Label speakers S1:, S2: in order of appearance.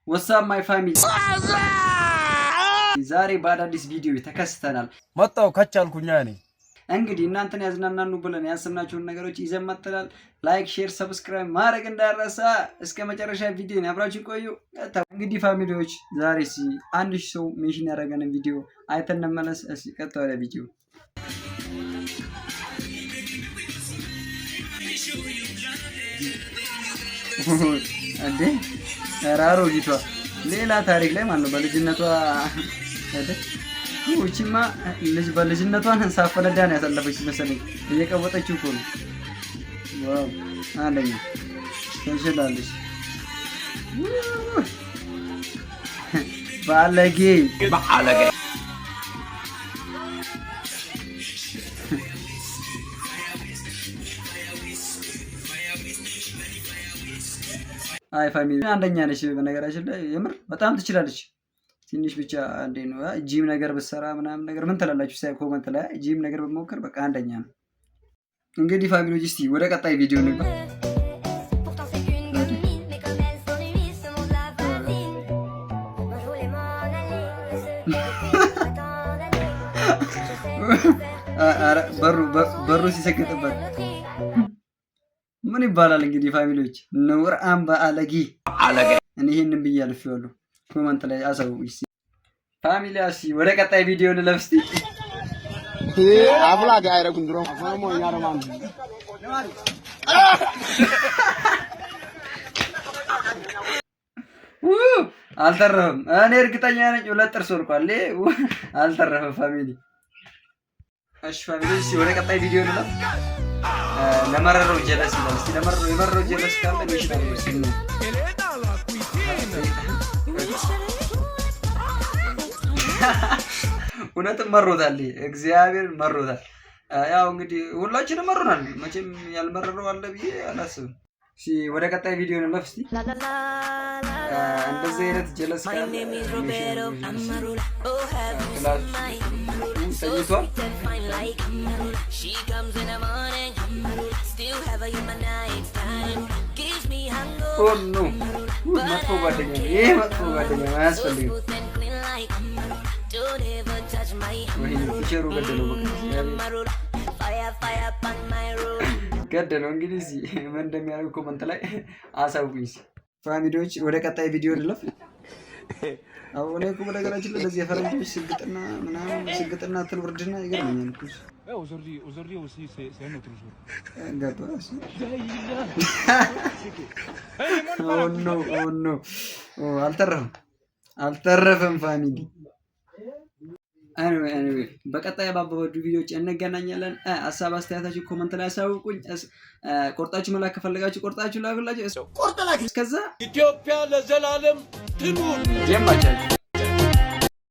S1: ወሳብ ማይ ፋሚሊ ዛሬ በአዳዲስ ቪዲዮ ተከስተናል።
S2: መጣው ከቻልኩኛ ነኝ።
S1: እንግዲህ እናንተን ያዝናናሉ ብለን ያሰብናቸውን ነገሮች ይዘን መጥተናል። ላይክ፣ ሼር፣ ሰብስክራይብ ማድረግ እንዳይረሳ። እስከ መጨረሻ ቪዲዮን አብራችሁ ቆዩ። እንግዲህ ፋሚሊዎች ዛሬ አንድ ሺህ ሰው ሜንሽን ያደረገንን ቪዲዮ አይተን እንመለስ። እስኪ ቀጥታ ወደ ቪዲዮ እንዴ ራሮ ዲቷ ሌላ ታሪክ ላይ ማለት ነው። በልጅነቷ እቺማ ልጅ በልጅነቷን ሳፈነዳ ነው ያሳለፈች መሰለኝ። እየቀወጠችው እኮ ነው። ዋው አንደኛ ተንሽላለች። ባለጌ አይ ፋሚሊ አንደኛ ነች። በነገራችን ላይ የምር በጣም ትችላለች። ትንሽ ብቻ አንዴ ነው ጂም ነገር ብትሰራ ምናምን ነገር ምን ትላላችሁ? ሳይ ኮመንት ላይ ጂም ነገር በመሞከር በቃ አንደኛ ነው። እንግዲህ ፋሚሊዎች እስቲ ወደ ቀጣይ ቪዲዮ እንግባ። አረ በሩ ሲሰግጥበት ምን ይባላል እንግዲህ ፋሚሊዎች? ነውር አምባ አለጊ እኔ ይሄንን ብያለሁ። ኮመንት ላይ አሳውቁኝ ፋሚሊያሲ። ወደ ቀጣይ ቪዲዮ እንለፍ እስቲ።
S3: አፍላጋ አይረኩን ድሮ አፈሞ ያረማን
S1: አልተረፈም። እኔ እርግጠኛ ነኝ ሁለት ጥርስ ወልቋል። አልተረፈም ፋሚሊ። እሺ ፋሚሊያሲ ወደ ቀጣይ ቪዲዮ እንለፍ። ለመረረው ጀለስ ይላል። እስቲ ለመረረው ጀለስ ካለ ነው እውነትም መሮታል። እግዚአብሔር መሮታል። ያው እንግዲህ ሁላችንም መሮናል። መቼም ያልመረረው አለ ብዬ አላስብም። እሺ ወደ ቀጣይ ቪዲዮ እንለፍ እስቲ። እንደዚህ አይነት ጀለስ ካለ ተኝቷል። ኖ መጥፎ ጓደኛ ነው ይሄ። መጥፎ ጓደኛ ነው፣ አያስፈልግም። ገደለው። እንግዲህ ምን እንደሚያደርጉ ኮመንት ላይ አሳውቁኝ ፋሚሊዎች። ወደ ቀጣይ ቪዲዮ እንለፍ። አሁን እኮ በነገራችን ላይ ለዚህ የፈረንጆች ስግጥና ምናምን ስግጥና ትልውርድና ይገርመኛል እኮ አልተረፈም ፋሚሊ። anyway በቀጣይ ባባዱ ቪዲዮዎች እንገናኛለን። ሀሳብ አስተያየታችሁ ኮመንት ላይ አሳውቁኝ። ቆርጣችሁ መላክ ከፈለጋችሁ ቆርጣችሁ ላኩላችሁ። እስከዛ ኢትዮጵያ ለዘላለም ትኑር።